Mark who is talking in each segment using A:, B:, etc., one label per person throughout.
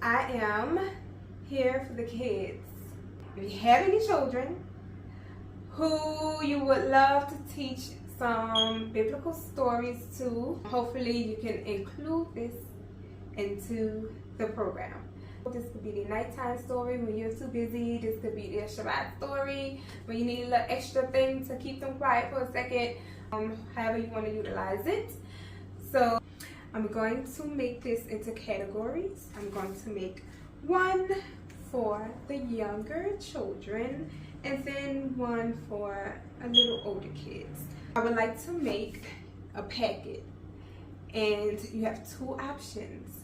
A: I am here for the kids. If you have any children who you would love to teach some biblical stories to, hopefully you can include this into the program. This could be the nighttime story when you're too busy. This could be their Shabbat story when you need a little extra thing to keep them quiet for a second. However you want to utilize it. So I'm going to make this into categories. I'm going to make one for the younger children and then one for a little older kids. I would like to make a packet, and you have two options.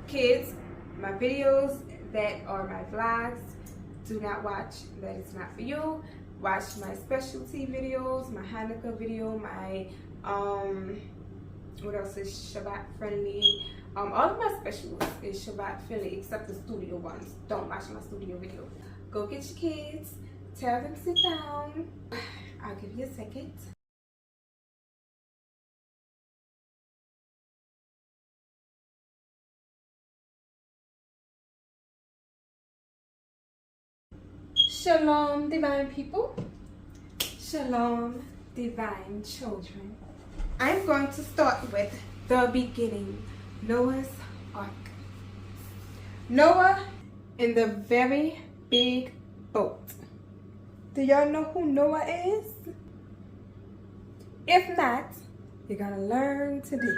A: Kids, my videos that are my vlogs, do not watch. That is not for you. Watch my specialty videos, my Hanukkah video, my what else is Shabbat friendly. All of my specials is Shabbat friendly except the studio ones. Don't watch my studio videos. Go get your kids, tell them to sit down. I'll give you a second. Shalom, divine people. Shalom, divine children. I'm going to start with the beginning, Noah's Ark. Noah in the very big boat. Do y'all know who Noah is? If not, you're gonna learn today.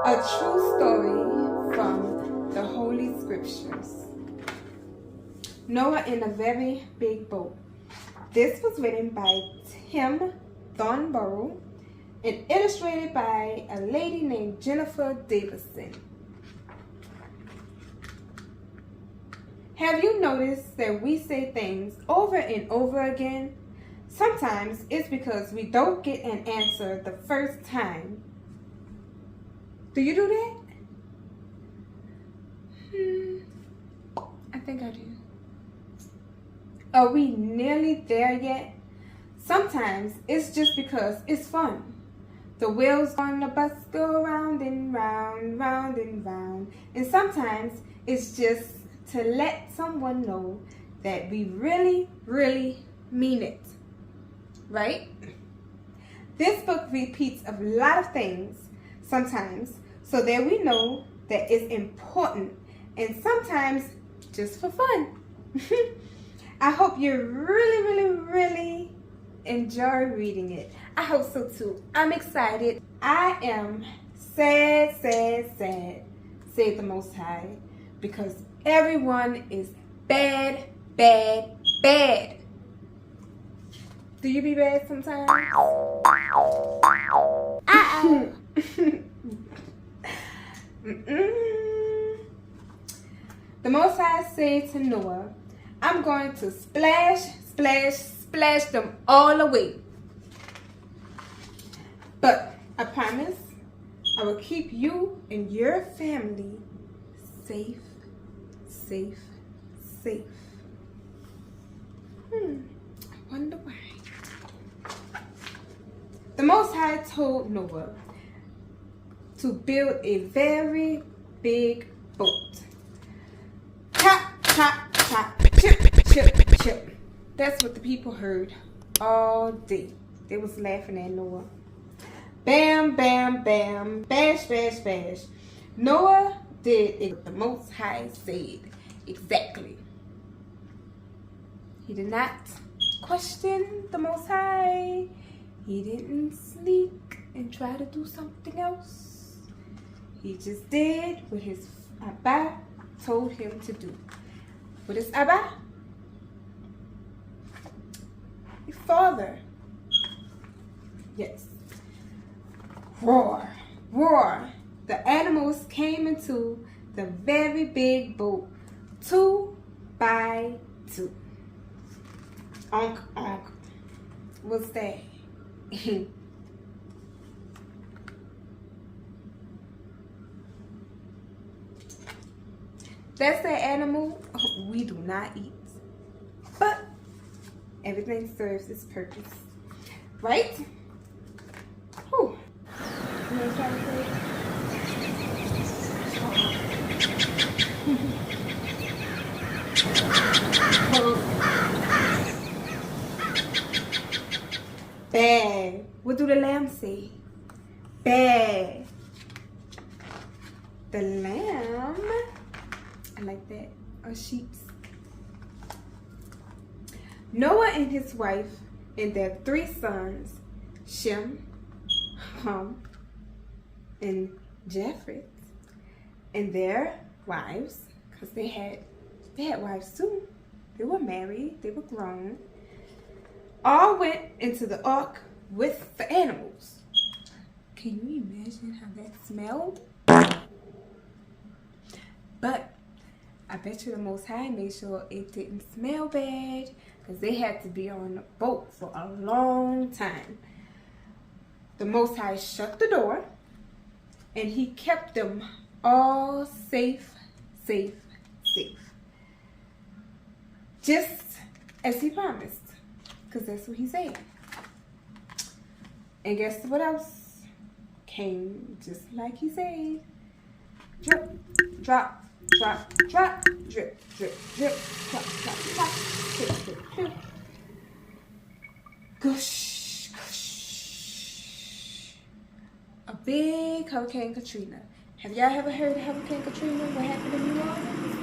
A: A true story from the Holy Scriptures. Noah in a very big boat. This was written by Tim Thornborough and illustrated by a lady named Jennifer Davison. Have you noticed that we say things over and over again? Sometimes it's because we don't get an answer the first time. Do you do that? I think I do. Are we nearly there yet? Sometimes it's just because it's fun. The wheels on the bus go round and round, round and round. And sometimes it's just to let someone know that we really, really mean it. Right? This book repeats a lot of things sometimes so that we know that it's important, and sometimes just for fun. I hope you really enjoy reading it. I hope so too. I'm excited. I am sad, save the Most High, because everyone is bad. Do you be bad sometimes? The Most High said to Noah, I'm going to splash them all away. But I promise I will keep you and your family safe. I wonder why. The Most High told Noah to build a very big boat. Chop, chip. That's what the people heard all day. They was laughing at Noah. Bam, bash. Noah did what the Most High said. Exactly. He did not question the Most High. He didn't sneak and try to do something else. He just did what his Abba told him to do. What is Abba? Your father. Yes. Roar, roar. The animals came into the very big boat, 2 by 2. Onk, onk. What's that? That's the animal we do not eat. But everything serves its purpose. Right? Whew. You want to try to say it? Bad. What do the lamb say? Bad. The lamb, I like that, or sheeps. Noah and his wife and their 3 sons, Shem, Ham, and Japheth, and their wives, because they had wives too. They were married, they were grown, all went into the ark with the animals. Can you imagine how that smelled? But I bet you the Most High made sure it didn't smell bad, because they had to be on the boat for a long time. The Most High shut the door, and he kept them all safe, safe, safe. Just as he promised, because that's what he said. And guess what else came just like he said? Drip, drop, drop, drop, drip, drip, drip, drop, drop, drop, drip, drip, drip. Gush, gush. A big Hurricane Katrina. Have y'all ever heard of Hurricane Katrina? What happened in New Orleans?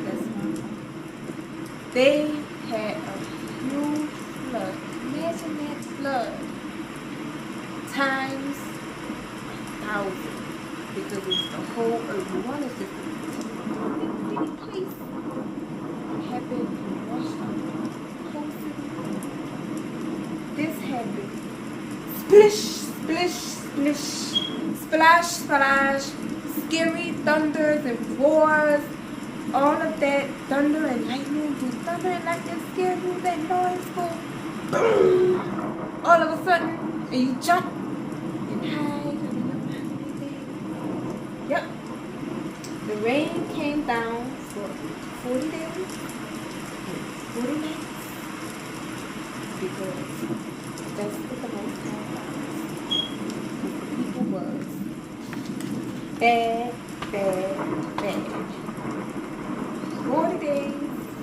A: That's one. They had a huge flood. Imagine that flood times 1,000. Because it's the whole earth. New Orleans is just a little place. It happened in Washington. Whole city. This happened. Splish, splish, splish. Splash, splash. Scary thunders and roars. All of that thunder and lightning. Do thunder and lightning scare you? That noise go boom. All of a sudden. And you jump and hide. Yep. The rain came down for 40 days and 40 nights. Because that's what the Most High was. The people was bad, bad, bad. 40 days,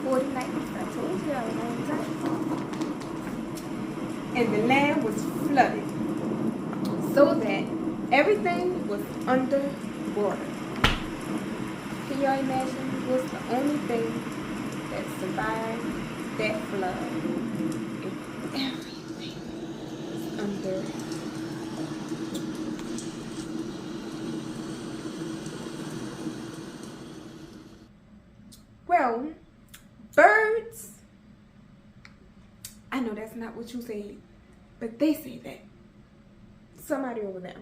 A: 40 nights. I told you a long time. And the land was flooded. So that everything was under water. Can y'all imagine? It was the only thing that survived that flood. And everything was under well, birds, I know that's not what you said, but they say that. Somebody over there.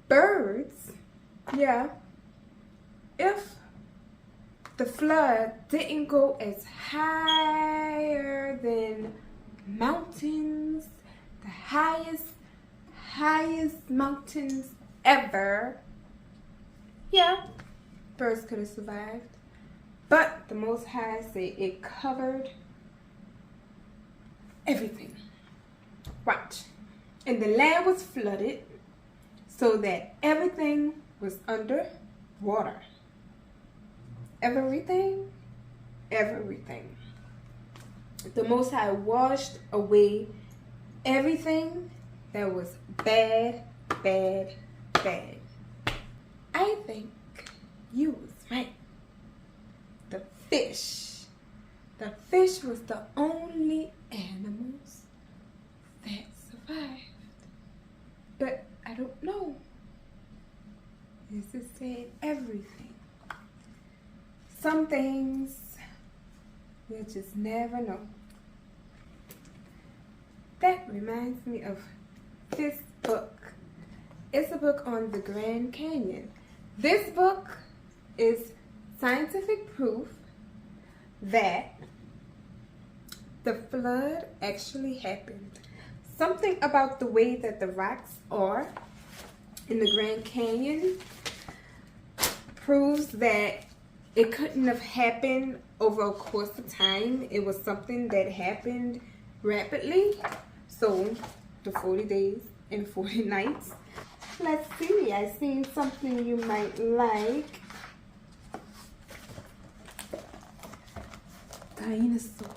A: Birds, yeah, if the flood didn't go as higher than mountains, the highest mountains ever, yeah, birds could have survived. But the Most High said it covered everything. Watch. And the land was flooded so that everything was under water. Everything. The Most High washed away everything that was bad. I think you was right. The fish was the only animals that survived. But I don't know. This is saying everything. some things we'll just never know. That reminds me of this book. It's a book on the Grand Canyon. This book is scientific proof that the flood actually happened. Something about the way that the rocks are in the Grand Canyon proves that it couldn't have happened over a course of time. It was something that happened rapidly. So, the 40 days and 40 nights. Let's see, I've seen something you might like. Dinosaurs.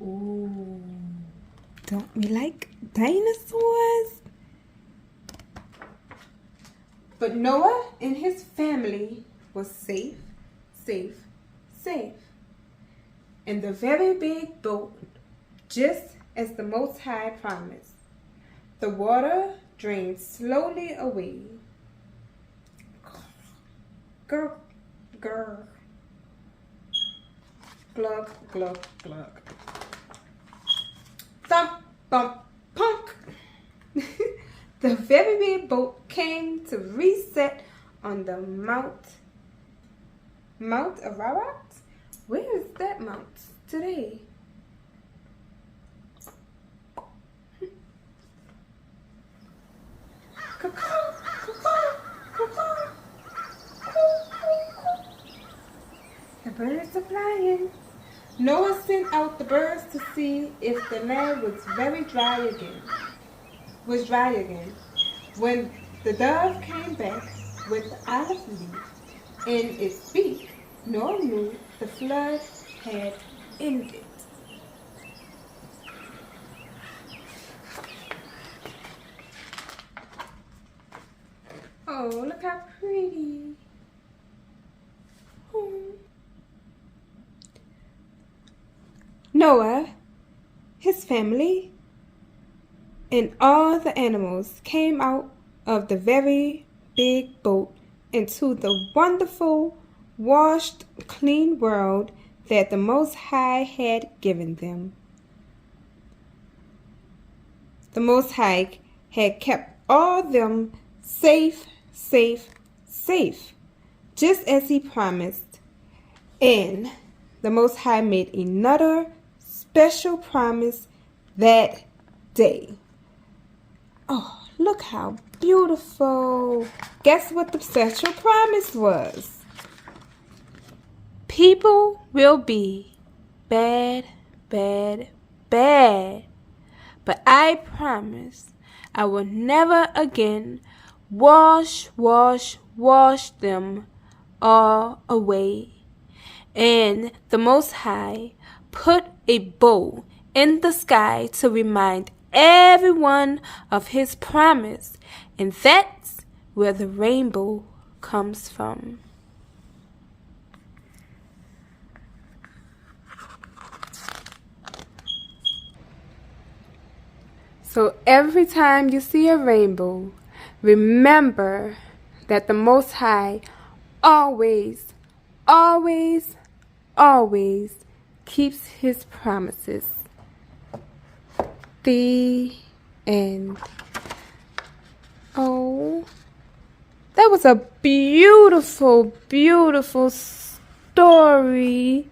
A: Ooh, don't we like dinosaurs? But Noah and his family was safe, safe, safe. In the very big boat, just as the Most High promised. The water drained slowly away. Gurg, gurg. Glug, glug, glug. Thump, bump, punk. The very big boat came to reset on the Mount Ararat? Where is that mount today? The birds are flying. Noah sent out the birds to see if the land was dry again. When the dove came back with the olive leaf in its beak, Noah knew the flood had ended. Oh, look how pretty. Oh. Noah, his family, and all the animals came out of the very big boat into the wonderful, washed, clean world that the Most High had given them. The Most High had kept all them safe, safe, safe, just as he promised. And the Most High made another special promise that day. Oh, look how beautiful. Guess what the special promise was? People will be bad, bad, bad. But I promise I will never again wash them all away. And the Most High put a bow in the sky to remind everyone of his promise, and that's where the rainbow comes from. So every time you see a rainbow, remember that the Most High always, always, always keeps his promises. The end. Oh, that was a beautiful, beautiful story.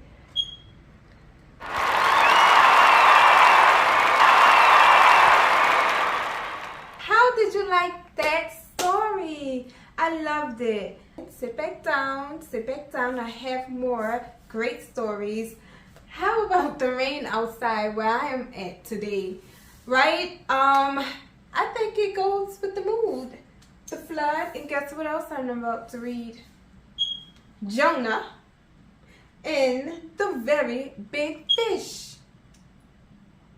A: How did you like that story? I loved it. Sit back down, I have more great stories. How about the rain outside where I am at today? Right? I think it goes with the mood. The flood, and guess what else I'm about to read? Jonah and the very big fish.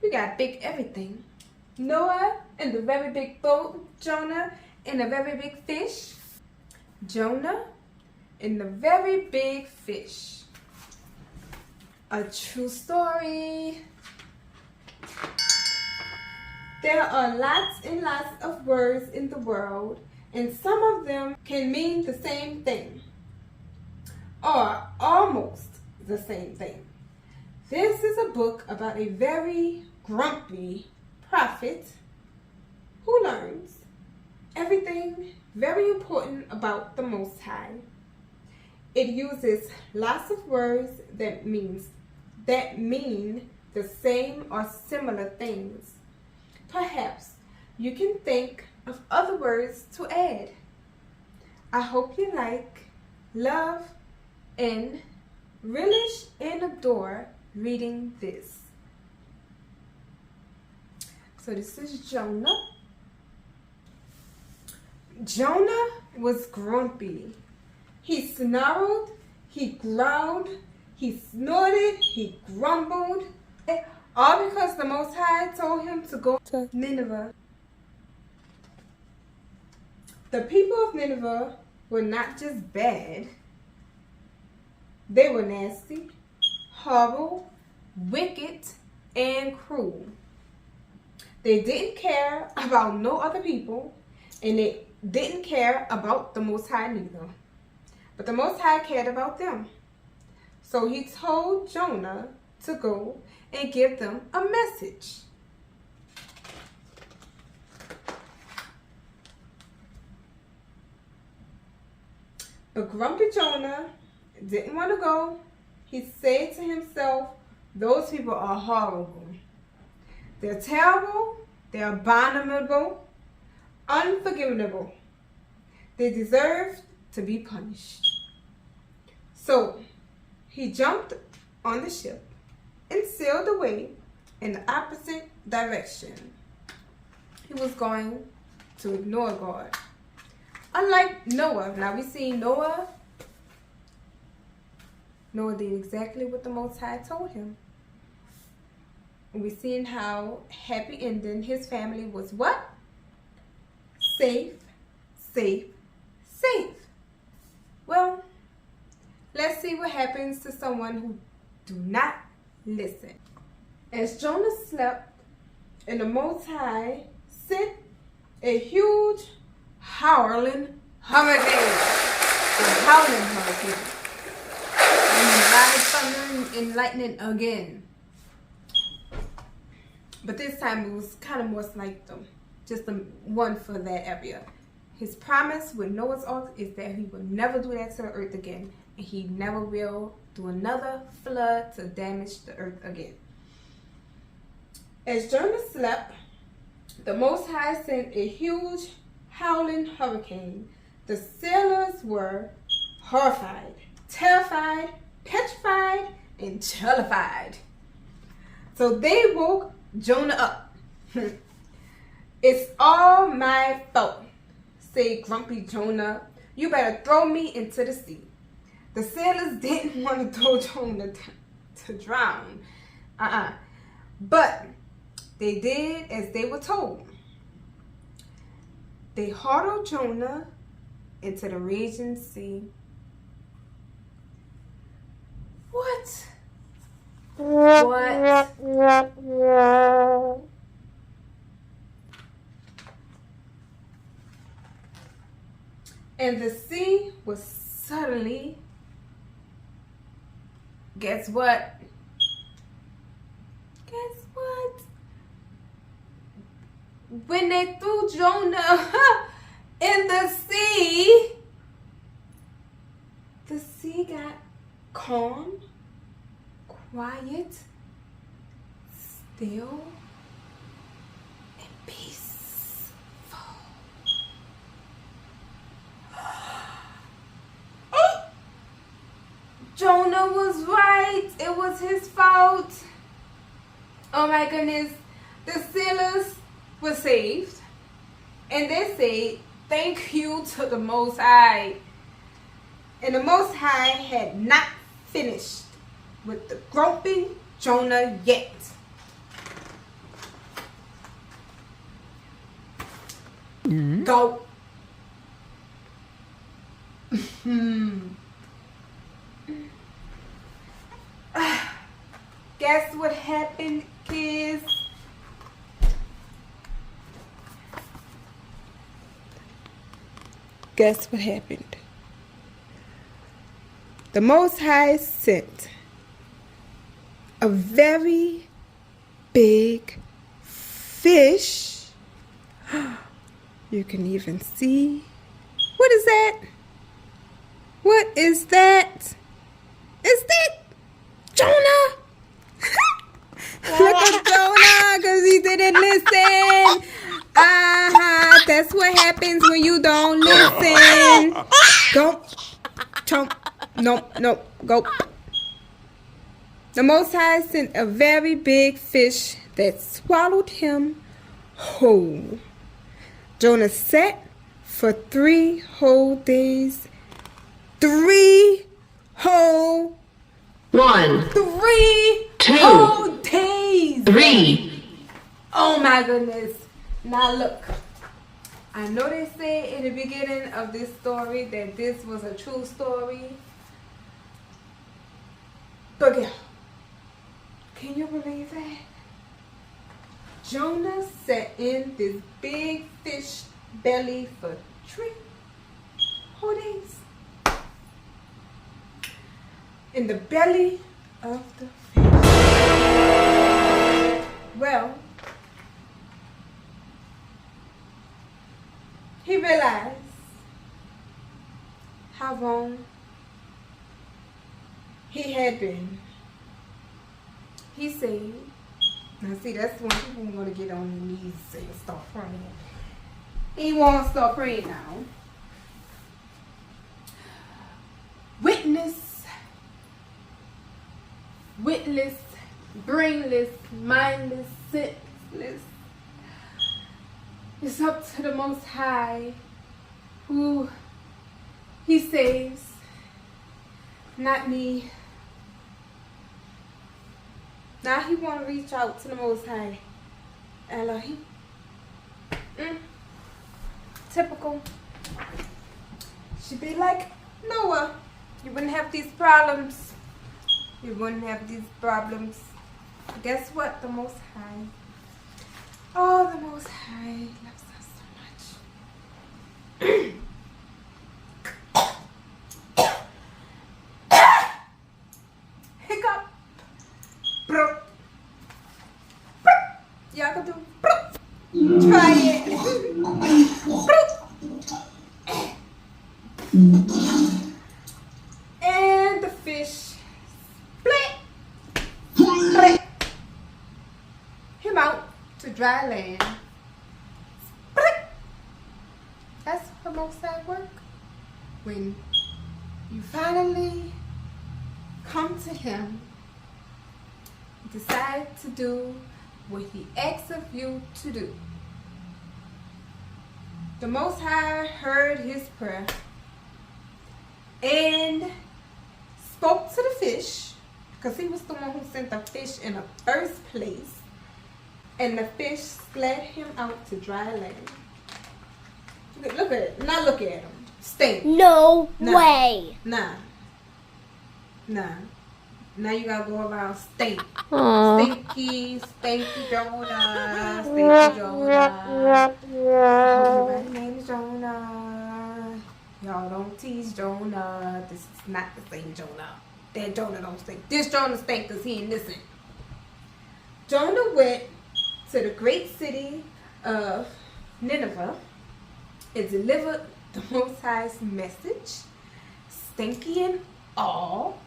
A: We got big everything. Noah and the very big boat. Jonah and the very big fish. Jonah and the very big fish. A true story. There are lots and lots of words in the world, and some of them can mean the same thing. are almost the same thing. This is a book about a very grumpy prophet who learns everything very important about the Most High. It uses lots of words that mean the same or similar things. Perhaps you can think of other words to add. I hope you like, love, and relish and adore reading this. So this is Jonah. Jonah was grumpy. He snarled, he growled, he snorted, he grumbled, all because the Most High told him to go to Nineveh. The people of Nineveh were not just bad, they were nasty, horrible, wicked, and cruel. They didn't care about no other people, and they didn't care about the Most High neither. But the Most High cared about them. So he told Jonah to go and give them a message. But grumpy Jonah didn't want to go. He said to himself, those people are horrible. They're terrible, they're abominable, unforgivable. They deserve to be punished. So he jumped on the ship and sailed away in the opposite direction. He was going to ignore God. Unlike Noah, now we see Noah did exactly what the Most High told him. We're seeing how happy ending his family was what? Safe, safe, safe. Well, let's see what happens to someone who do not listen. As Jonah slept, and the Most High sent a huge howling hurricane. A howling hurricane. And loud thunder and lightning again. But this time it was kind of more like just the one for that area. His promise with Noah's Ark is that he will never do that to the earth again. And he never will do another flood to damage the earth again. As Jonah slept, the Most High sent a huge howling hurricane. The sailors were horrified, terrified, petrified, and terrified. So they woke Jonah up. It's all my fault, said grumpy Jonah. You better throw me into the sea. The sailors didn't want to throw Jonah to drown. But they did as they were told. They hurled Jonah into the raging sea. What? And the sea was suddenly, guess what? Guess what? When they threw Jonah in the sea got calm, quiet, still, and peaceful. Jonah was right. It was his fault. Oh my goodness. The sailors were saved. And they said, thank you to the Most High. And the Most High had not finished with the grumpy Jonah yet. Go. Guess what happened, kids? Guess what happened? The Most High sent a very big fish. You can even see. What is that? What is that? Is that Jonah? Look at Jonah, because he didn't listen. That's what happens when you don't listen. Go. Chomp. No, go. The Most High sent a very big fish that swallowed him whole. Jonah sat for 3 whole days. 3 whole.
B: 1,
A: 3
B: 2,
A: whole days.
B: 3.
A: Oh my goodness. Now look. I know they said in the beginning of this story that this was a true story. But yeah, can you believe that? Jonah sat in this big fish belly for 3 whole days. In the belly of the fish. Well, he realized how wrong he had been. He said, now see, that's when people want to get on their knees and start praying. He wants to start praying now. Witless, brainless, mindless, senseless. It's up to the Most High, who He saves, not me. Now he want to reach out to the Most High. Elohim. Typical. Should be like Noah. You wouldn't have these problems. You wouldn't have these problems. Guess what? The Most High. Oh, the Most High loves us so much. Hiccup. Y'all can do. Try it. And the fish split him out to dry land. That's the Most High work. When you finally come to Him, decide to do what He asks of you to do. The Most High heard his prayer and spoke to the fish, because He was the one who sent the fish in the first place, and the fish split him out to dry land. Look at it. Now look at him. Stink.
C: No way.
A: Nah. Now you gotta go around stink.
C: Aww.
A: Stinky Jonah. Stinky Jonah. I hope everybody's name is Jonah. Y'all don't tease Jonah. This is not the same Jonah. That Jonah don't stink. This Jonah stink because he ain't listen. Jonah went to the great city of Nineveh and delivered the Most High's message, stinky and all.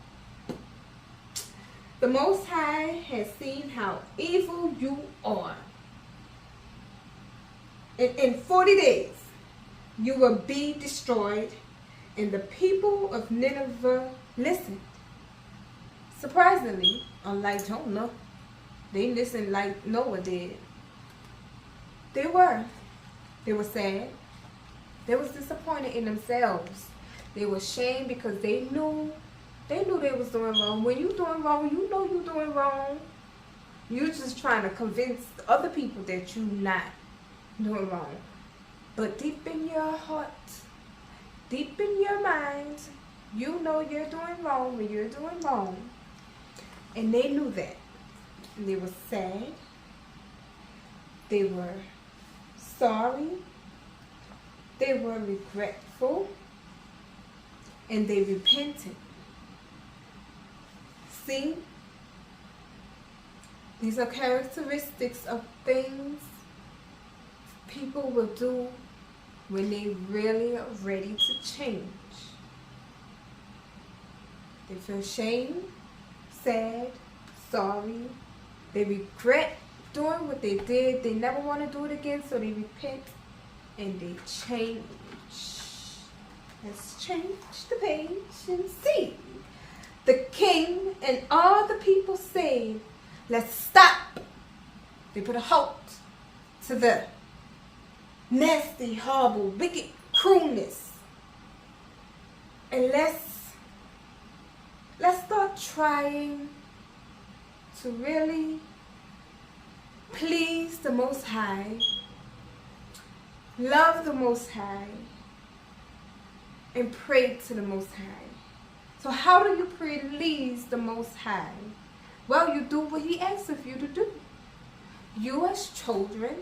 A: The Most High has seen how evil you are. In 40 days, you will be destroyed. And the people of Nineveh listened. Surprisingly, unlike Jonah, they listened like Noah did. They were sad. They was disappointed in themselves. They were ashamed because they knew they was doing wrong. When you doing wrong, you know you doing wrong. You're just trying to convince other people that you're not doing wrong. But deep in your heart, deep in your mind, you know you're doing wrong when you're doing wrong. And they knew that. And they were sad. They were sorry. They were regretful. And they repented. See? These are characteristics of things people will do when they really are ready to change. They feel shame, sad, sorry. They regret doing what they did. They never want to do it again, so they repent and they change. Let's change the page and see. The king and all the people say, let's stop. They put a halt to the nasty, horrible, wicked cruelness. And let's start trying to really please the Most High, love the Most High, and pray to the Most High. So how do you please the Most High? Well, you do what He asks of you to do. You as children,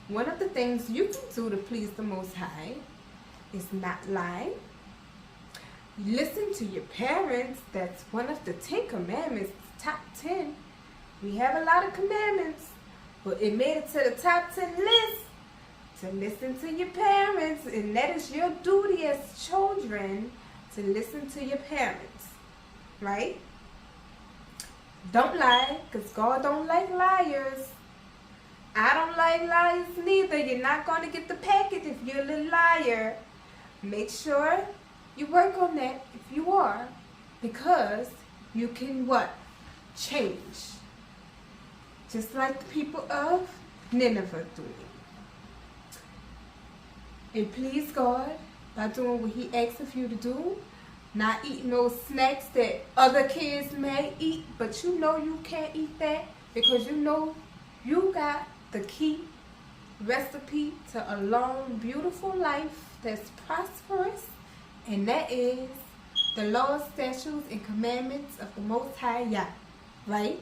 A: one of the things you can do to please the Most High is not lie. Listen to your parents. That's one of the 10 commandments, top 10. We have a lot of commandments, but it made it to the top 10 list to listen to your parents, and that is your duty as children, to listen to your parents, right? Don't lie, because God don't like liars. I don't like liars neither. You're not going to get the package if you're a little liar. Make sure you work on that if you are, because you can what? Change. Just like the people of Nineveh doing. And please God by doing what He asks of you to do. Not eating those snacks that other kids may eat, but you know you can't eat that because you know you got the key recipe to a long, beautiful life that's prosperous, and that is the laws, statutes, and commandments of the Most High Yah, right?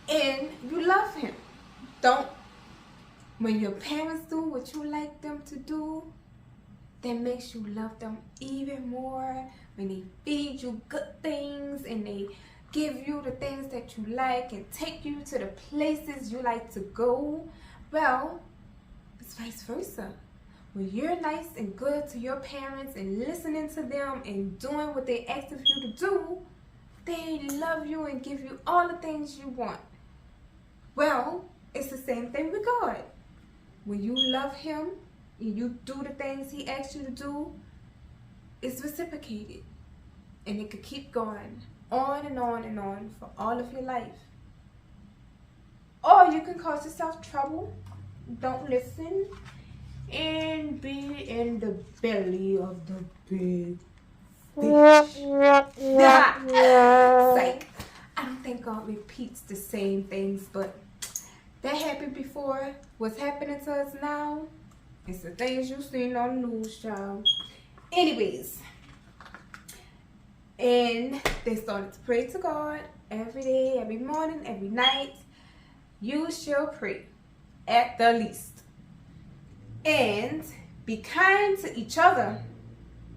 A: And you love Him. Don't, when your parents do what you like them to do, that makes you love them even more. When they feed you good things and they give you the things that you like and take you to the places you like to go, well, it's vice versa. When you're nice and good to your parents and listening to them and doing what they ask of you to do, they love you and give you all the things you want. Well, it's the same thing with God. When you love Him and you do the things He asks you to do, it's reciprocated. And it could keep going on and on and on for all of your life. Or you can cause yourself trouble, don't listen, and be in the belly of the big fish. Psych. I don't think God repeats the same things, but that happened before. What's happening to us now is the things you've seen on the news, child. Anyways, and they started to pray to God every day, every morning, every night. You shall pray at the least. And be kind to each other.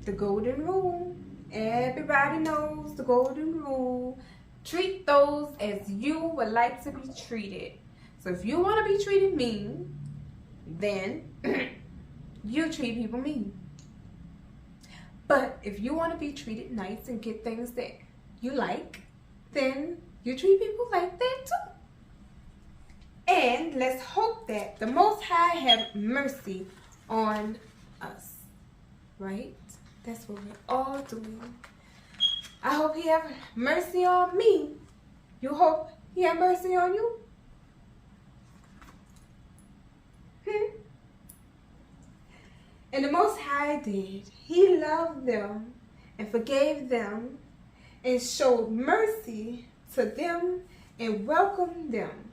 A: The golden rule. Everybody knows the golden rule. Treat those as you would like to be treated. So if you want to be treated mean, then you treat people mean. But if you want to be treated nice and get things that you like, then you treat people like that too. And let's hope that the Most High have mercy on us. Right? That's what we're all doing. I hope He have mercy on me. You hope He have mercy on you? And the Most High did. He loved them and forgave them and showed mercy to them and welcomed them.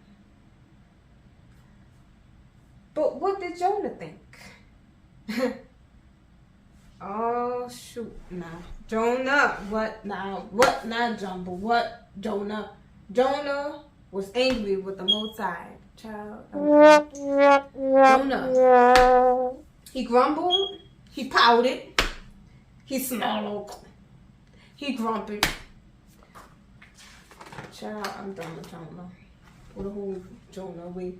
A: But what did Jonah think? Oh, shoot. Now, Jonah. What now? What now, Jumbo? What, Jonah? Jonah was angry with the Most High. Child. Jonah. He grumbled. He pouted. He snarled. He grumbled. Child, I'm done with Jonah. Or the whole Jonah way.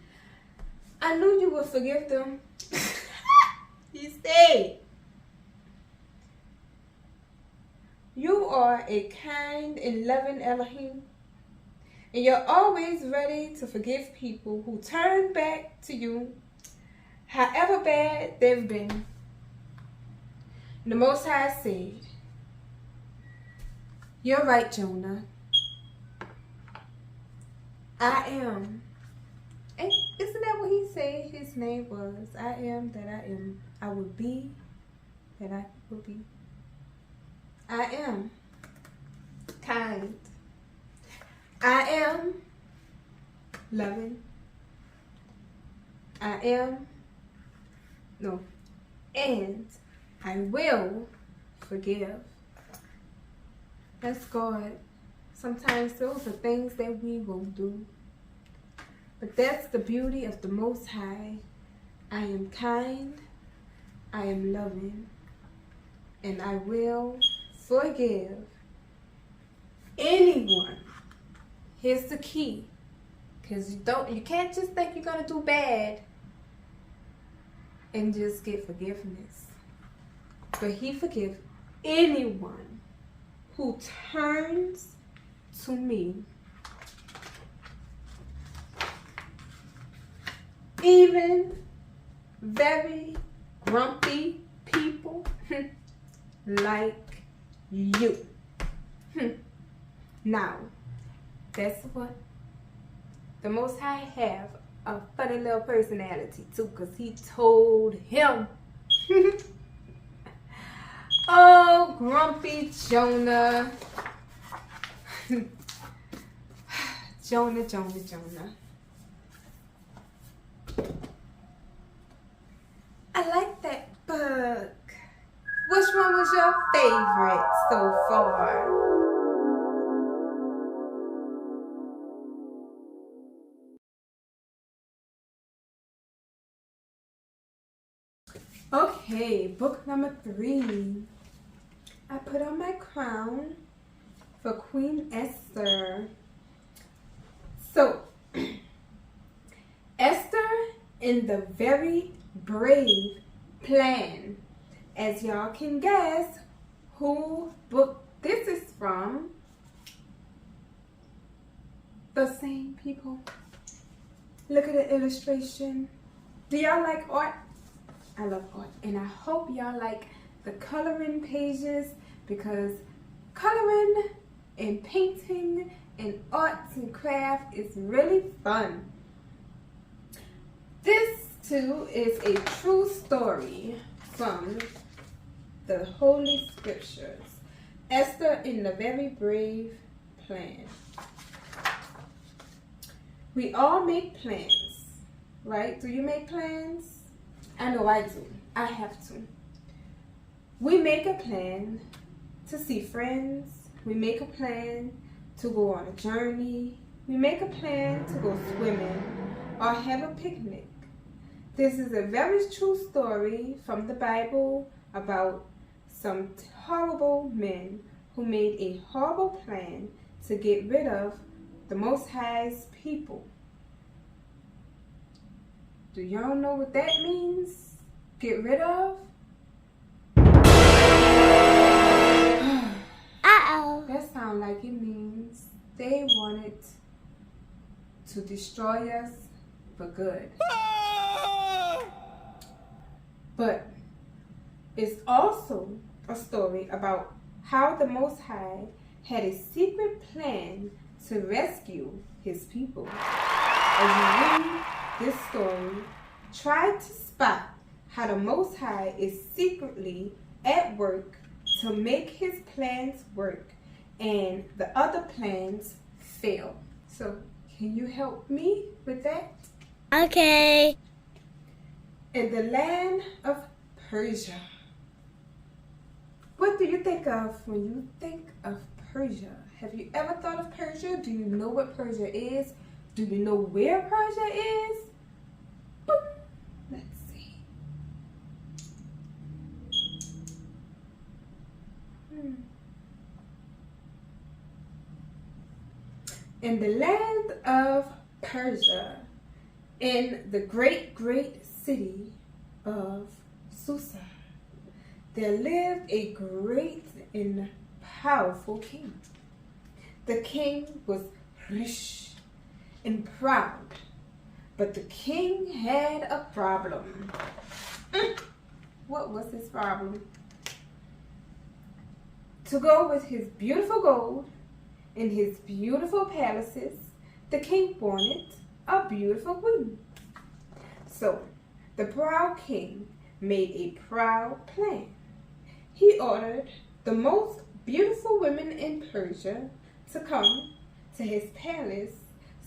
A: I knew you would forgive them. He stayed. You are a kind and loving Elohim, and you're always ready to forgive people who turn back to you, however bad they've been. The Most High said, "You're right, Jonah. I am." And isn't that what he said his name was? I am that I am. I would be that I would be. I am kind. I am loving. And I will forgive. That's God. Sometimes those are things that we won't do. But that's the beauty of the Most High. I am kind. I am loving. And I will forgive anyone. Here's the key. Because you can't just think you're going to do bad and just get forgiveness. But he forgives anyone who turns to me. Even very grumpy people like you. Now, that's what the Most High have a funny little personality too, because he told him, "Oh, grumpy Jonah." Jonah. I like that book. Which one was your favorite so far? Okay, book number 3. I put on my crown for Queen Esther. So, Esther in the very brave plan. As y'all can guess who book this is from. The same people. Look at the illustration. Do y'all like art? I love art, and I hope y'all like the coloring pages, because coloring and painting and arts and craft is really fun. This too is a true story from the Holy Scriptures. Esther in the very brave plan. We all make plans, right? Do you make plans? I know I do. I have to. We make a plan to see friends. We make a plan to go on a journey. We make a plan to go swimming or have a picnic. This is a very true story from the Bible about some horrible men who made a horrible plan to get rid of the Most High's people. Do y'all know what that means? Get rid of?
C: Uh-oh.
A: That sounds like it means they wanted to destroy us for good. But it's also a story about how the Most High had a secret plan to rescue his people. As you read this story, try to spot how the Most High is secretly at work to make his plans work and the other plans fail. So, can you help me with that?
C: Okay.
A: In the land of Persia. What do you think of when you think of Persia? Have you ever thought of Persia? Do you know what Persia is? Do you know where Persia is? Boom. Let's see. in the land of Persia, in the great, great city of Susa, there lived a great and powerful king. The king was rich and proud, but the king had a problem. What was his problem? To go with his beautiful gold and his beautiful palaces, the king wanted a beautiful queen. So the proud king made a proud plan. He ordered the most beautiful women in Persia to come to his palace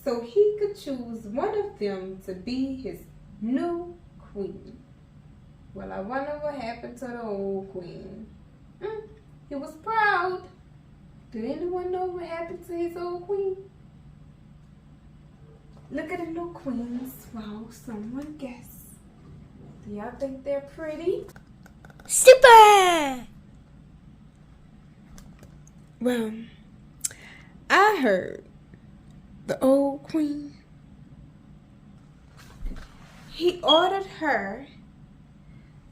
A: so he could choose one of them to be his new queen. Well, I wonder what happened to the old queen. He was proud. Did anyone know what happened to his old queen? Look at the new queens. Wow, someone guess. Do y'all think they're pretty?
C: Super!
A: Well, I heard the old queen, he ordered her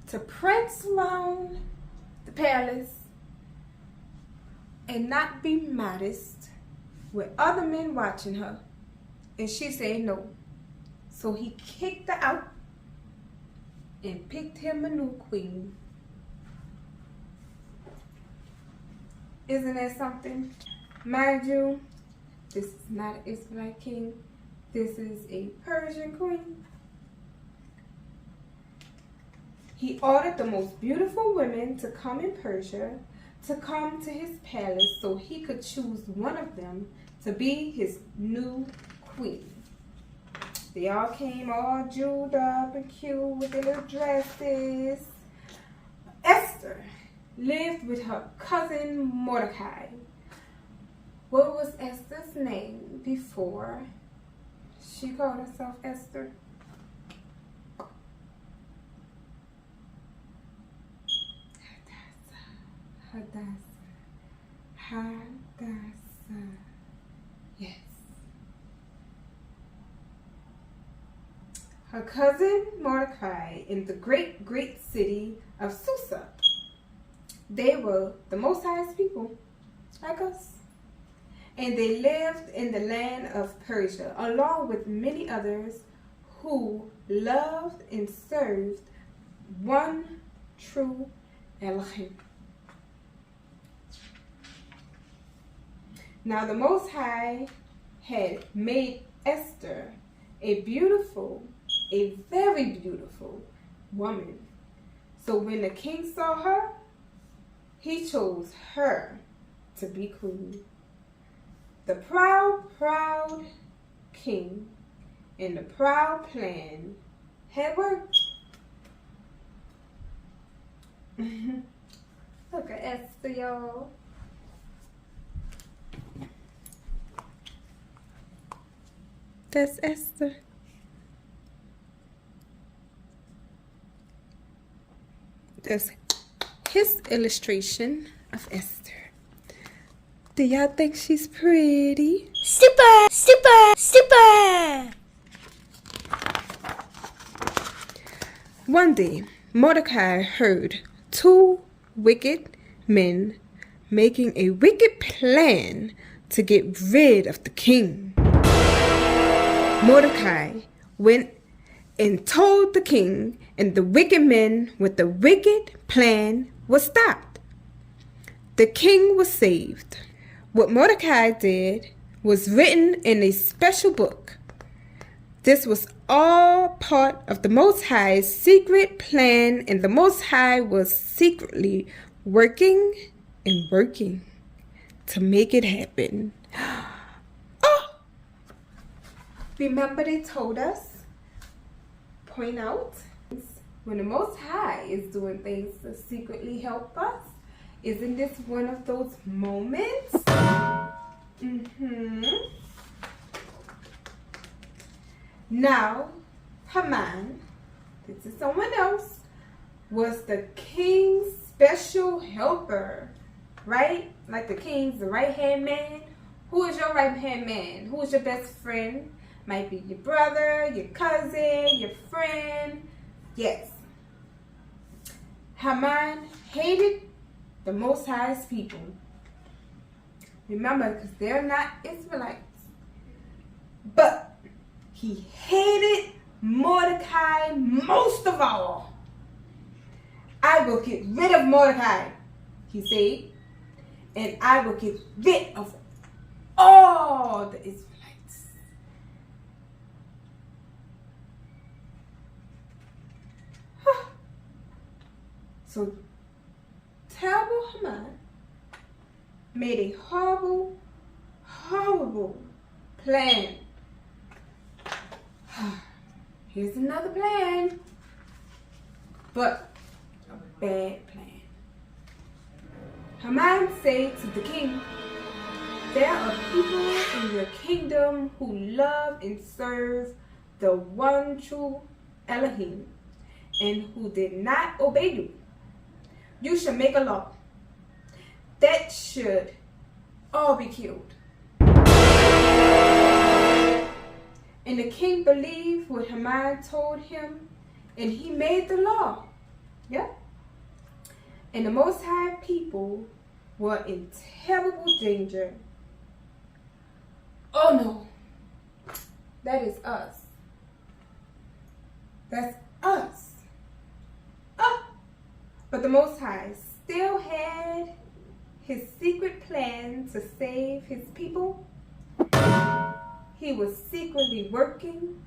A: to prance around the palace and not be modest with other men watching her. And she said no. So he kicked her out and picked him a new queen. Isn't that something? Mind you, this is not an Israelite king. This is a Persian queen. He ordered the most beautiful women to come in Persia, to come to his palace so he could choose one of them to be his new queen. They all came all jeweled up and cute with their little dresses. Esther lived with her cousin Mordecai. What was Esther's name before she called herself Esther? Hadassah. Yes. Her cousin Mordecai in the great, great city of Susa. They were the most highest people, like us. And they lived in the land of Persia, along with many others who loved and served one true Elohim. Now the Most High had made Esther a very beautiful woman. So when the king saw her, he chose her to be queen. The proud king and the proud plan had worked. Look at Esther, y'all. That's Esther. That's his illustration of Esther. Do y'all think she's pretty?
C: Super! Super! Super!
A: One day, Mordecai heard two wicked men making a wicked plan to get rid of the king. Mordecai went and told the king, and the wicked men with the wicked plan was stopped. The king was saved. What Mordecai did was written in a special book. This was all part of the Most High's secret plan, and the Most High was secretly working and working to make it happen. Oh! Remember they told us, point out, when the Most High is doing things to secretly help us. Isn't this one of those moments? Now, Haman, this is someone else, was the king's special helper, right? Like the king's right-hand man Who is your right-hand man? Who is your best friend? Might be your brother, your cousin, your friend. Yes. Haman hated the Most High's people. Remember, because they're not Israelites. But he hated Mordecai most of all. I will get rid of Mordecai, he said, and I will get rid of all the Israelites. So terrible Haman made a horrible, horrible plan. Here's another plan, but a bad plan. Haman said to the king, there are people in your kingdom who love and serve the one true Elohim and who did not obey you. You should make a law that should all be killed. And the king believed what Haman told him, and he made the law. Yeah. And the Most High people were in terrible danger. Oh no, that is us. That's us. But the Most High still had his secret plan to save his people. He was secretly working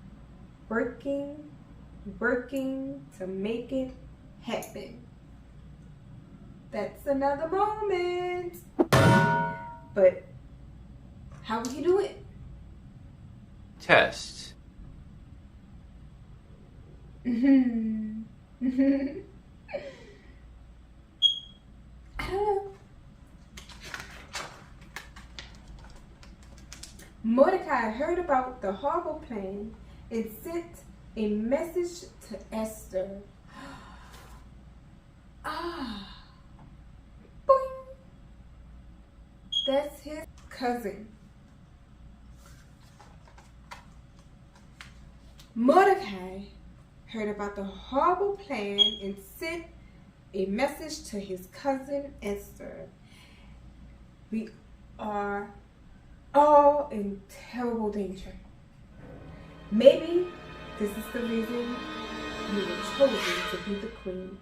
A: to make it happen. That's another moment. But how would he do it?
D: Test.
A: I don't know. Mordecai heard about the horrible plan and sent a message to Esther. Boing. That's his cousin. Mordecai heard about the horrible plan and sent a message to his cousin Esther. We are all in terrible danger. Maybe this is the reason you were chosen to be the queen.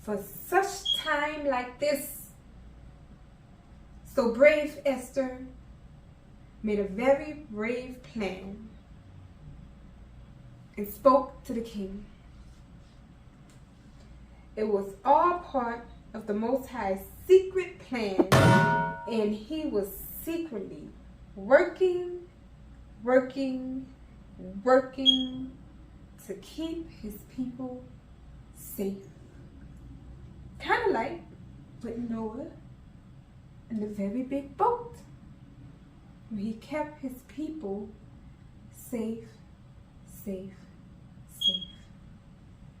A: For such time like this. So brave Esther made a very brave plan and spoke to the king. It was all part of the Most High's secret plan, and he was secretly working to keep his people safe. Kind of like with Noah in the very big boat, where he kept his people safe.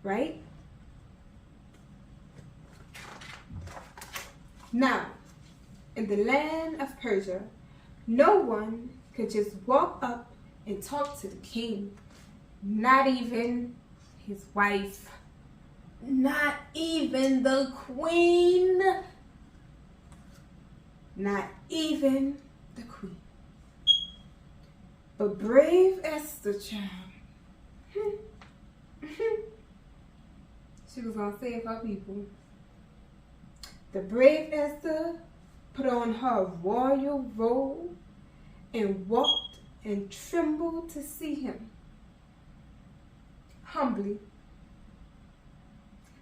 A: Right? Now, in the land of Persia, no one could just walk up and talk to the king. Not even his wife. Not even the queen. Not even the queen. But brave Esther, child. She was going to save her people. The brave Esther put on her royal robe and walked and trembled to see him. Humbly.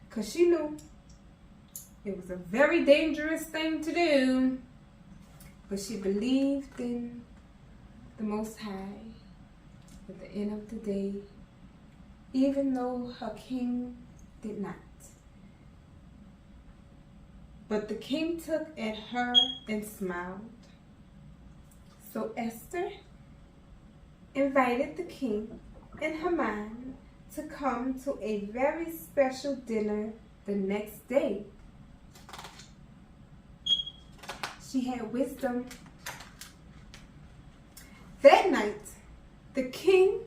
A: Because she knew it was a very dangerous thing to do. But she believed in the Most High at the end of the day, even though her king did not. But the king took at her and smiled. So Esther invited the king and Haman to come to a very special dinner the next day. She had wisdom That night, the king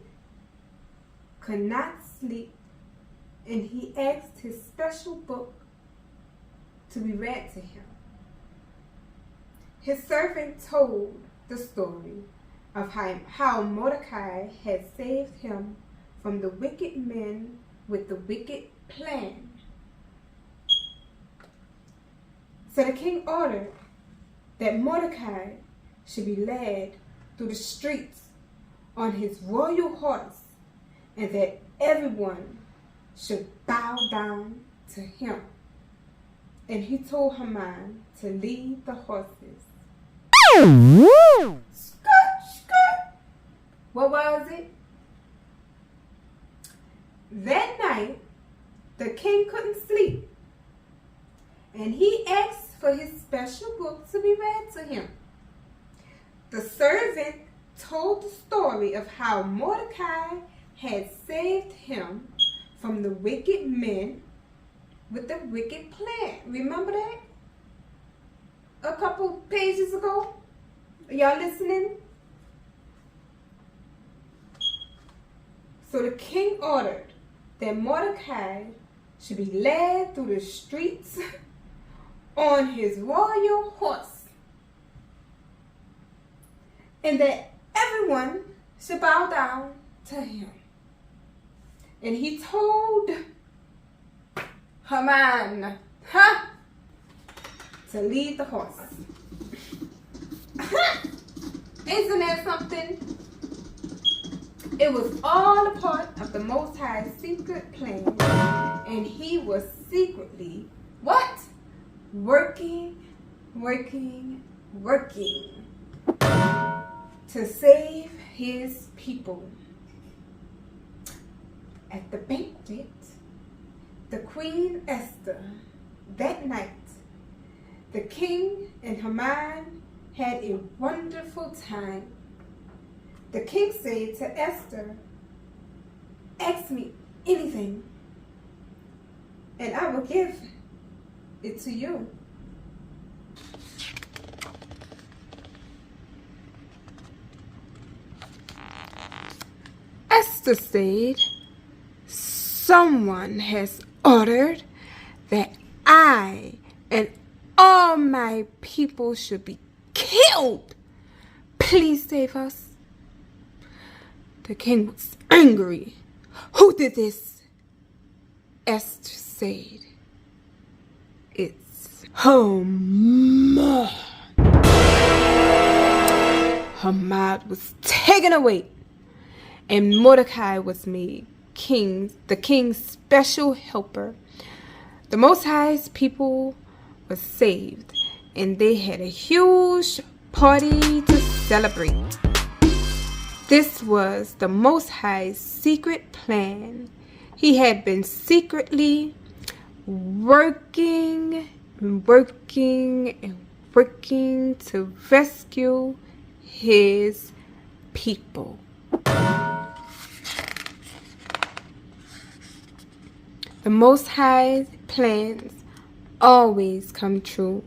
A: could not sleep, and he asked his special book to be read to him. His servant told the story of how Mordecai had saved him from the wicked men with the wicked plan. So the king ordered that Mordecai should be led through the streets on his royal horse, and that everyone should bow down to him. And he told Haman to lead the horses. Skirt, skirt. What was it? That night, the king couldn't sleep, and he asked for his special book to be read to him. The servant told the story of how Mordecai had saved him from the wicked men with the wicked plan. Remember that? A couple pages ago? Y'all listening? So the king ordered that Mordecai should be led through the streets on his royal horse, and that everyone should bow down to him. And he told Haman, to lead the horse. Isn't that something? It was all a part of the Most High's secret plan, and he was secretly, what? Working to save his people. At the banquet, the Queen Esther, that night, the king and Haman had a wonderful time. The king said to Esther, "Ask me anything, and I will give it to you." Esther said, "Someone has ordered that I and all my people should be killed. Please save us." The king was angry. "Who did this?" Esther said, "It's Haman." Haman was taken away, and Mordecai was made the king's special helper. The Most High's people were saved, and they had a huge party to celebrate. This was the Most High's secret plan. He had been secretly working to rescue his people. The Most High's plans always come true,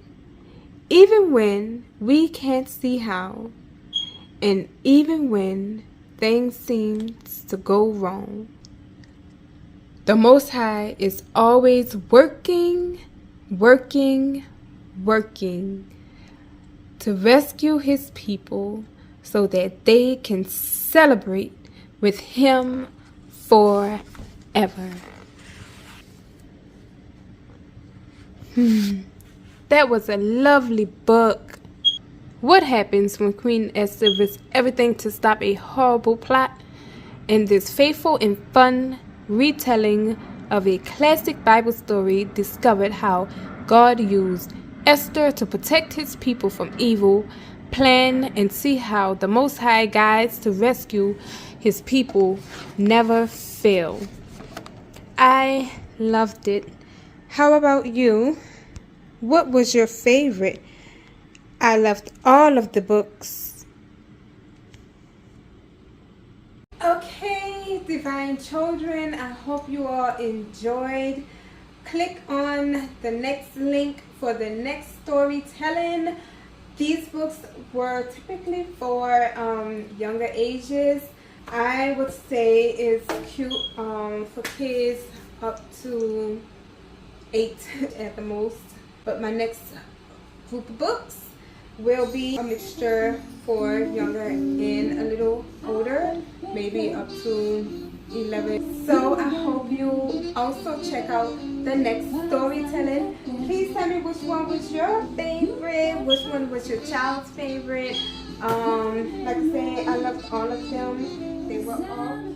A: even when we can't see how, and even when things seem to go wrong. The Most High is always working to rescue his people so that they can celebrate with him forever. That was a lovely book. What happens when Queen Esther risks everything to stop a horrible plot? In this faithful and fun retelling of a classic Bible story, discovered how God used Esther to protect his people from evil, plan, and see how the Most High guides to rescue his people never fail. I loved it. How about you? What was your favorite? I loved all of the books. Okay, divine children, I hope you all enjoyed. Click on the next link for the next storytelling. These books were typically for younger ages. I would say it's cute for kids up to 8 at the most. But my next group of books will be a mixture for younger and a little older, maybe up to 11. So I hope you also check out the next storytelling. Please tell me which one was your favorite, which one was your child's favorite. Like I say, I loved all of them. They were all